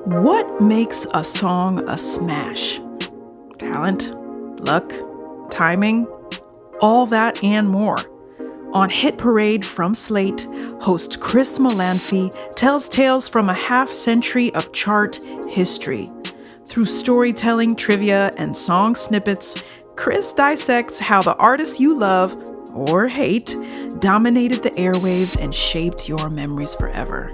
What makes a song a smash? Talent, luck, timing, all that and more. On Hit Parade from Slate, host Chris Molanphy tells tales from a half-century of chart history. Through storytelling, trivia, and song snippets, Chris dissects how the artists you love, or hate, dominated the airwaves and shaped your memories forever.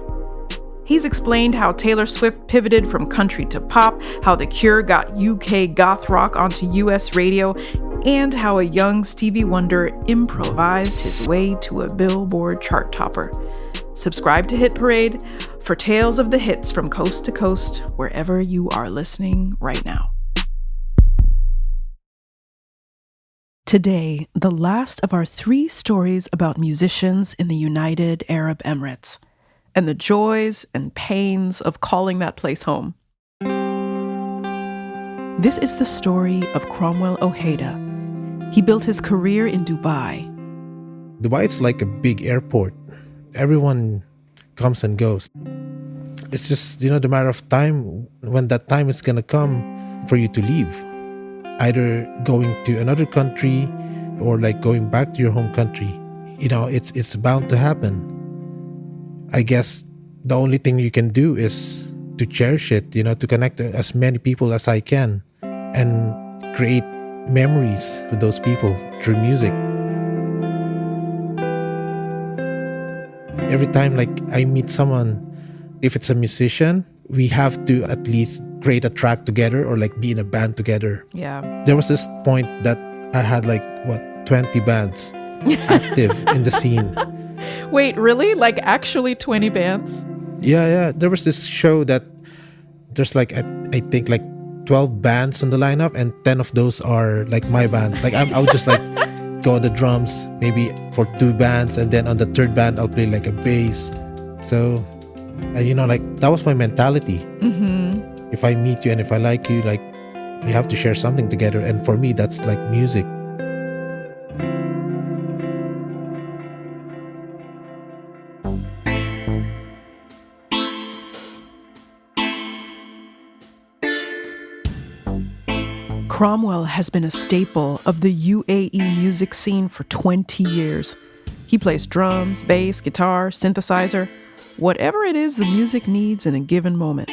He's explained how Taylor Swift pivoted from country to pop, how The Cure got UK goth rock onto US radio, and how a young Stevie Wonder improvised his way to a Billboard chart topper. Subscribe to Hit Parade for tales of the hits from coast to coast, wherever you are listening right now. Today, the last of our 3 stories about musicians in the United Arab Emirates, and the joys and pains of calling that place home. This is the story of Cromwell Ojeda. He built his career in Dubai. Dubai is like a big airport. Everyone comes and goes. It's just, the matter of time when that time is going to come for you to leave. Either going to another country or like going back to your home country. It's bound to happen. I guess the only thing you can do is to cherish it, to connect as many people as I can and create memories with those people through music. Every time I meet someone, if it's a musician, we have to at least create a track together or be in a band together. Yeah. There was this point that I had 20 bands active in the scene. Wait, really? Actually 20 bands? Yeah. There was this show that there's I think 12 bands on the lineup, and 10 of those are my bands. I would just go on the drums maybe for 2 bands, and then on the 3rd band I'll play a bass. So that was my mentality. Mm-hmm. If I meet you and if I like you, we have to share something together, and for me that's music. Cromwell has been a staple of the UAE music scene for 20 years. He plays drums, bass, guitar, synthesizer, whatever it is the music needs in a given moment.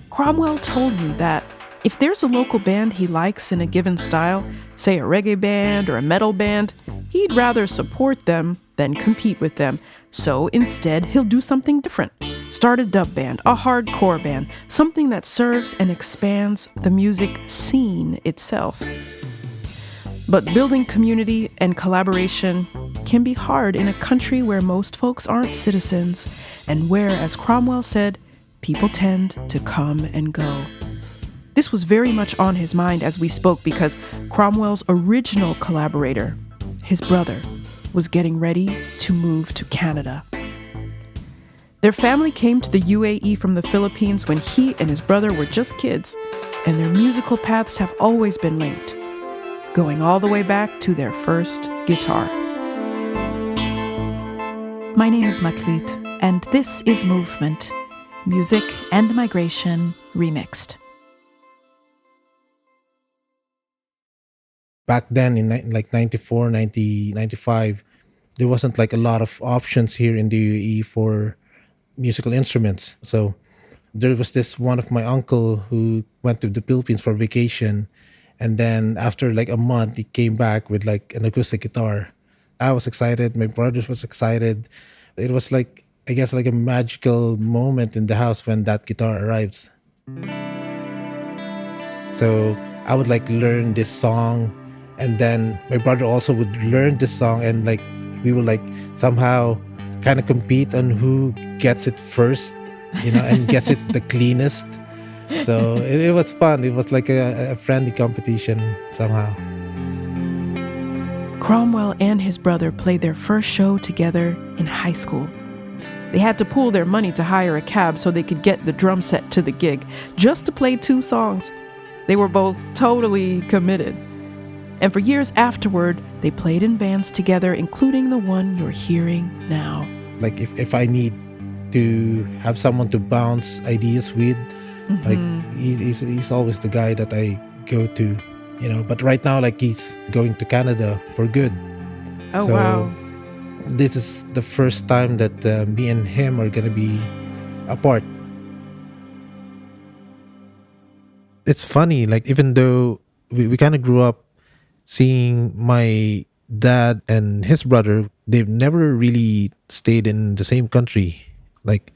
Cromwell told me that if there's a local band he likes in a given style, say a reggae band or a metal band, he'd rather support them than compete with them. So instead, he'll do something different. Start a dub band, a hardcore band, something that serves and expands the music scene itself. But building community and collaboration can be hard in a country where most folks aren't citizens, and where, as Cromwell said, people tend to come and go. This was very much on his mind as we spoke because Cromwell's original collaborator, his brother, was getting ready to move to Canada. Their family came to the UAE from the Philippines when he and his brother were just kids, and their musical paths have always been linked, going all the way back to their first guitar. My name is Meklit, and this is Movement, Music and Migration Remixed. Back then in 94, 90, 95, there wasn't a lot of options here in the UAE for musical instruments. So there was this one of my uncle who went to the Philippines for vacation, and then after a month he came back with an acoustic guitar. I was excited, my brother was excited. It was I guess a magical moment in the house when that guitar arrives. So I would learn this song, and then my brother also would learn this song, and we will somehow kind of compete on who gets it first, and gets it the cleanest. So it was fun. It was a friendly competition somehow. Cromwell and his brother played their first show together in high school. They had to pool their money to hire a cab so they could get the drum set to the gig, just to play 2 songs. They were both totally committed. And for years afterward, they played in bands together, including the one you're hearing now. If I need to have someone to bounce ideas with. Like he's always the guy that I go to, but right now, like, he's going to Canada for good. Oh, So wow. this is the first time that me and him are gonna be apart. It's funny, like, even though we kind of grew up seeing my dad and his brother, they've never really stayed in the same country. Like,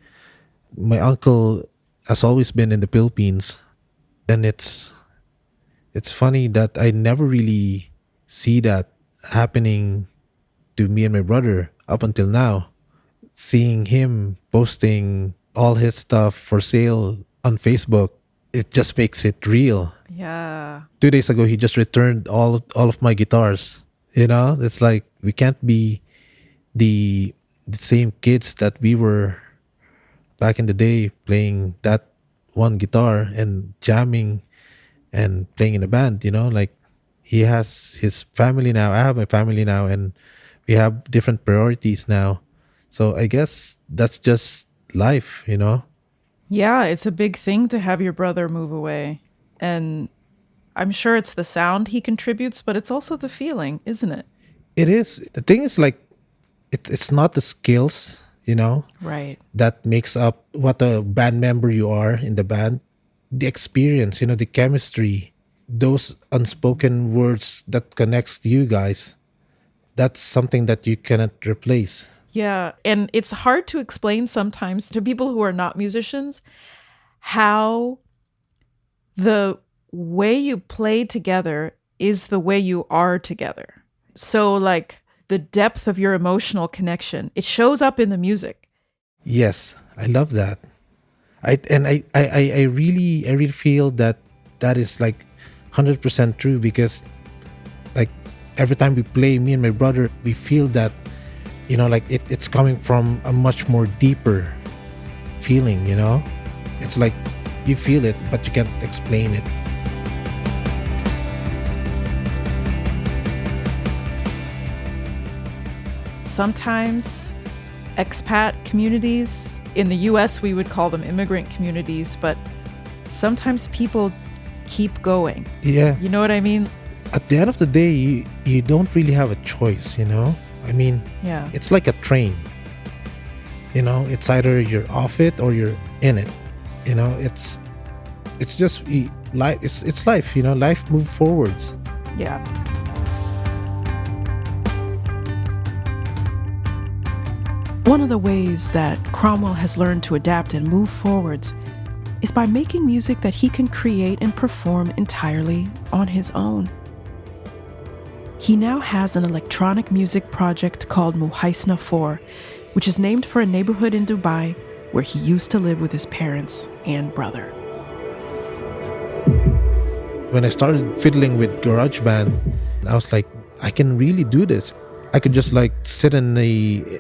my uncle has always been in the Philippines, and it's funny that I never really see that happening to me and my brother up until now. Seeing him posting all his stuff for sale on Facebook, it just makes it real. Yeah. 2 days ago, he just returned all of my guitars. It's like we can't be the same kids that we were back in the day, playing that one guitar and jamming and playing in a band. Like, he has his family now, I have my family now, and we have different priorities now. So I guess that's just life. Yeah, it's a big thing to have your brother move away. And I'm sure it's the sound he contributes, but it's also the feeling, isn't it? It is. The thing is, like, it's not the skills, Right. that makes up what a band member you are in the band. The experience, the chemistry, those unspoken words that connects you guys. That's something that you cannot replace. Yeah. And it's hard to explain sometimes to people who are not musicians how the way you play together is the way you are together. So, like, the depth of your emotional connection, it shows up in the music. Yes, I love that. I really feel that is like 100% true, because, like, every time we play, me and my brother, we feel that, like, it's coming from a much more deeper feeling. It's like you feel it, but you can't explain it. Sometimes expat communities, in the US, we would call them immigrant communities, but sometimes people keep going. Yeah. You know what I mean? At the end of the day, you don't really have a choice. I mean, Yeah. it's like a train. It's either you're off it or you're in it. It's just life. It's life. Life moves forwards. Yeah. One of the ways that Cromwell has learned to adapt and move forwards is by making music that he can create and perform entirely on his own. He now has an electronic music project called Muhaisna 4, which is named for a neighborhood in Dubai where he used to live with his parents and brother. When I started fiddling with GarageBand, I was like, I can really do this. I could just, like, sit in a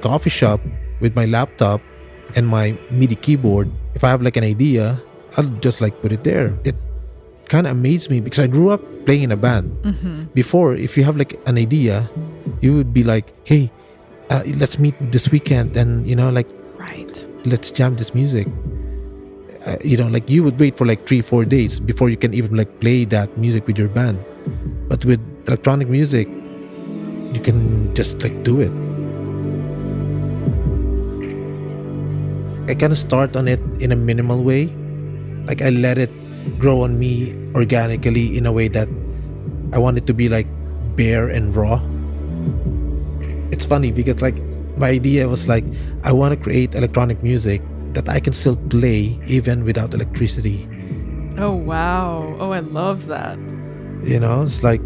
coffee shop with my laptop and my MIDI keyboard. If I have, like, an idea, I'll just, like, put it there. It kind of amazed me because I grew up playing in a band. Before, if you have, like, an idea, you would be like, hey, let's meet this weekend and, like, Right. let's jam this music. Like, you would wait for like 3-4 days before you can even, like, play that music with your band. But with electronic music, you can just, like, do it. I kind of start on it in a minimal way. Like, I let it grow on me organically in a way that I want it to be, like, bare and raw. It's funny because, like, my idea was like, I want to create electronic music that I can still play even without electricity. Oh, wow. Oh, I love that. It's like,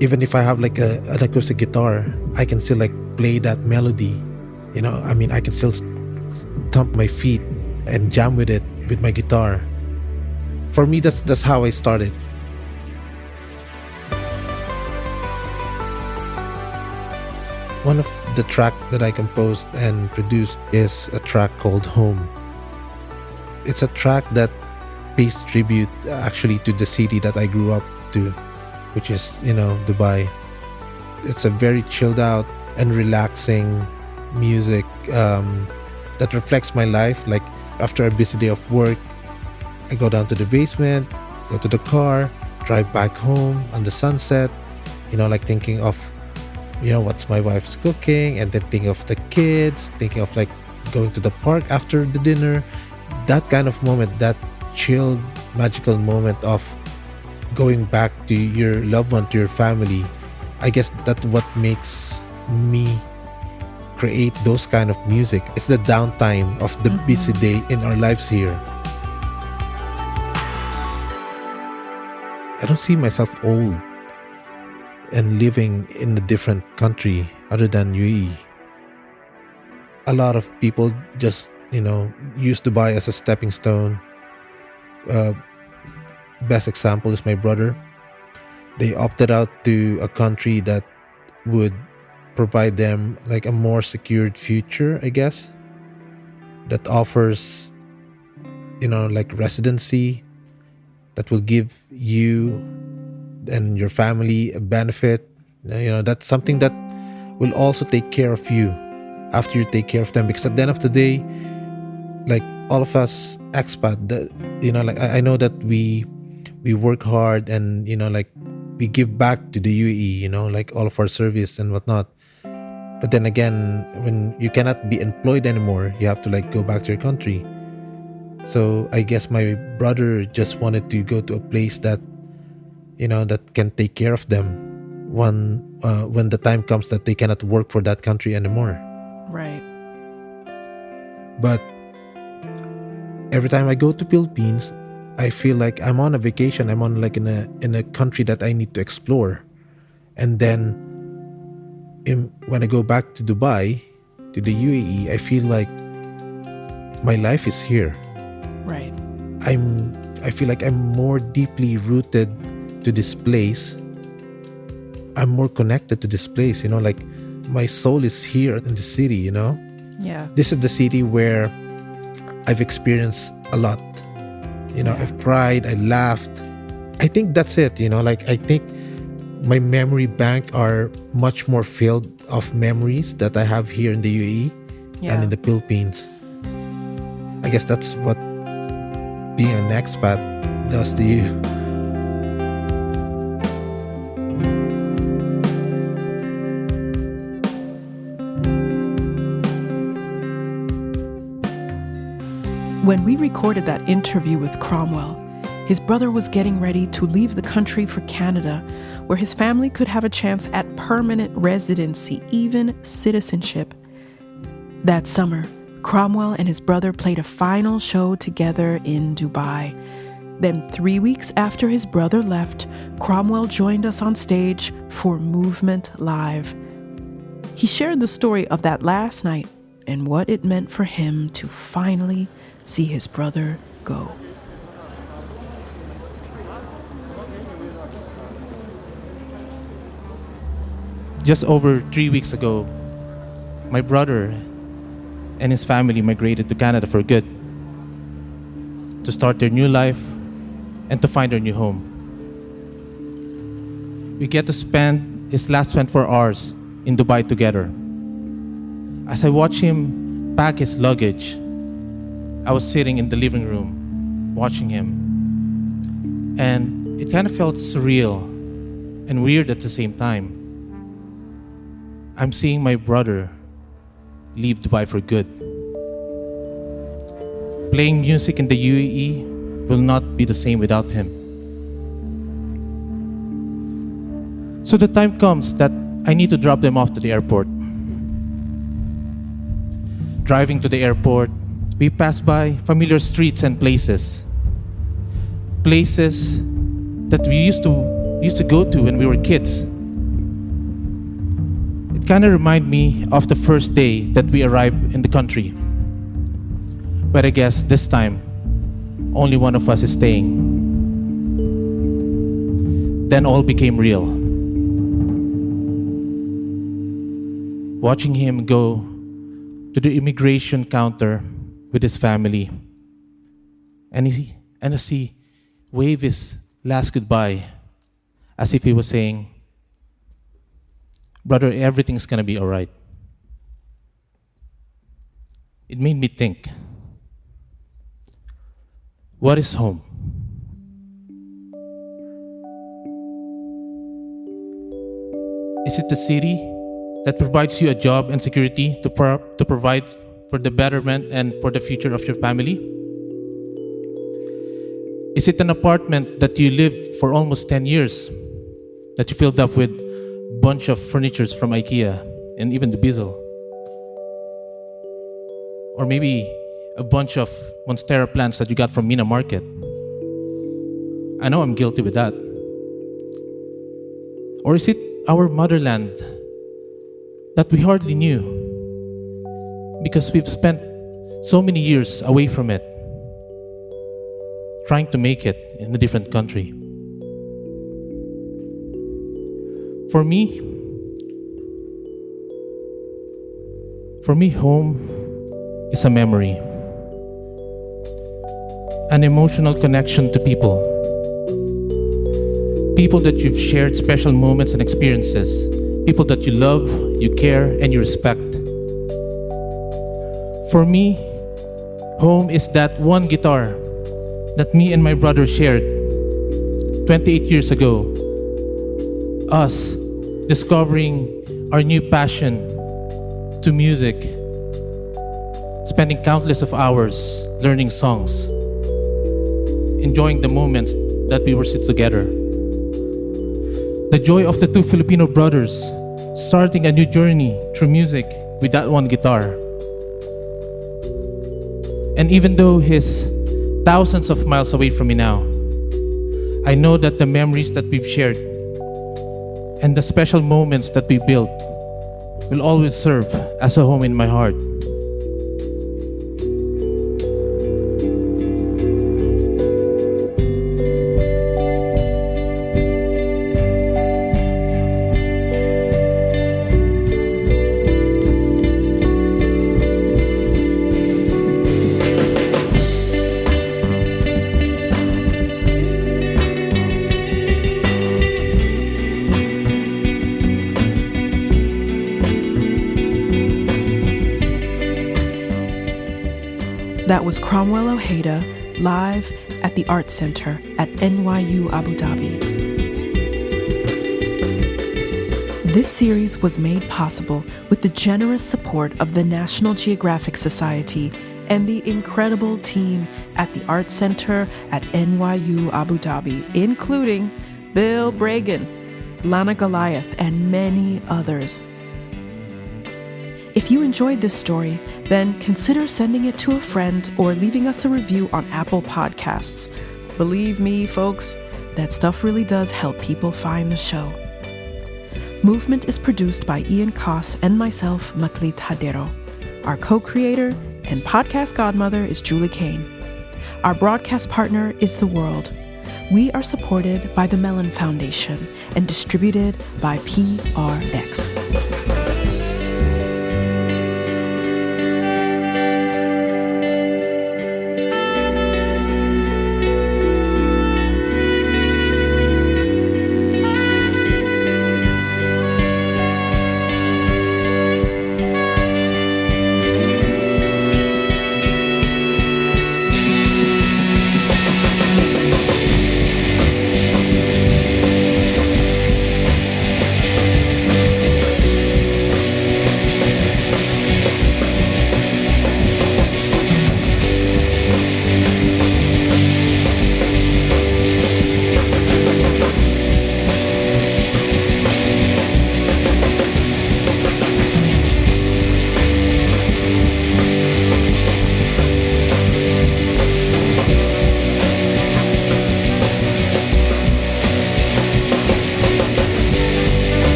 even if I have, like, an acoustic guitar, I can still, like, play that melody. I mean, I can still thump my feet and jam with it with my guitar. For me, that's how I started. One of the track that I composed and produced is a track called Home. It's a track that pays tribute actually to the city that I grew up to, which is, Dubai. It's a very chilled out and relaxing music that reflects my life. Like after a busy day of work, I go down to the basement, go to the car, drive back home on the sunset, like thinking of, what's my wife's cooking, and then thinking of the kids, thinking of like going to the park after the dinner. That kind of moment, that chilled, magical moment of going back to your loved one, to your family. I guess that's what makes me create those kind of music. It's the downtime of the busy day in our lives here. I don't see myself old and living in a different country other than UAE. A lot of people just, use Dubai as a stepping stone. Best example is my brother. They opted out to a country that would provide them like a more secured future, I guess, that offers, like residency, that will give you and your family a benefit. That's something that will also take care of you after you take care of them. Because at the end of the day, like all of us expat, like I know that we work hard and, like we give back to the UAE, like all of our service and whatnot. But then again, when you cannot be employed anymore, you have to like go back to your country. So I guess my brother just wanted to go to a place that, that can take care of them when the time comes that they cannot work for that country anymore. Right. But every time I go to Philippines, I feel like I'm on a vacation. I'm on like in a country that I need to explore. And then when I go back to Dubai, to the UAE, I feel like my life is here. Right. I feel like I'm more deeply rooted to this place. I'm more connected to this place, like my soul is here in the city, Yeah. This is the city where I've experienced a lot. I've cried, I laughed. I think that's it, like I think my memory bank are much more filled of memories that I have here in the UAE than in the Philippines. I guess that's what being an expat does to you. When we recorded that interview with Cromwell, his brother was getting ready to leave the country for Canada, where his family could have a chance at permanent residency, even citizenship. That summer, Cromwell and his brother played a final show together in Dubai. Then 3 weeks after his brother left, Cromwell joined us on stage for Movement Live. He shared the story of that last night and what it meant for him to finally see his brother go. Just over 3 weeks ago, my brother and his family migrated to Canada for good, to start their new life and to find their new home. We get to spend his last 24 hours in Dubai together. As I watch him pack his luggage, I was sitting in the living room watching him, and it kind of felt surreal and weird at the same time. I'm seeing my brother leave Dubai for good. Playing music in the UAE will not be the same without him. So the time comes that I need to drop them off to the airport. Driving to the airport, we pass by familiar streets and places. Places that we used to go to when we were kids. It kind of reminded me of the first day that we arrived in the country. But I guess this time, only one of us is staying. Then all became real. Watching him go to the immigration counter with his family, and as he waved his last goodbye, as if he was saying, "Brother, everything's gonna be all right." it made me think, what is home? Is it the city that provides you a job and security to provide for the betterment and for the future of your family? Is it an apartment that you lived for almost 10 years that you filled up with a bunch of furnitures from IKEA and even the Bizzle? Or maybe a bunch of Monstera plants that you got from Mina Market? I know I'm guilty with that. Or is it our motherland that we hardly knew because we've spent so many years away from it, trying to make it in a different country? For me, home is a memory, an emotional connection to people that you've shared special moments and experiences, people that you love, you care, and you respect. For me, home is that one guitar that me and my brother shared 28 years ago. Us discovering our new passion to music, spending countless of hours learning songs, enjoying the moments that we were sit together. The joy of the two Filipino brothers starting a new journey through music with that one guitar. And even though he's thousands of miles away from me now, I know that the memories that we've shared and the special moments that we built will always serve as a home in my heart. That was Cromwell Ojeda live at the Art Center at NYU Abu Dhabi. This series was made possible with the generous support of the National Geographic Society and the incredible team at the Art Center at NYU Abu Dhabi, including Bill Bragan, Lana Goliath, and many others. If you enjoyed this story, then consider sending it to a friend or leaving us a review on Apple Podcasts. Believe me, folks, that stuff really does help people find the show. Movement is produced by Ian Koss and myself, Meklit Hadero. Our co-creator and podcast godmother is Julie Kane. Our broadcast partner is The World. We are supported by the Mellon Foundation and distributed by PRX.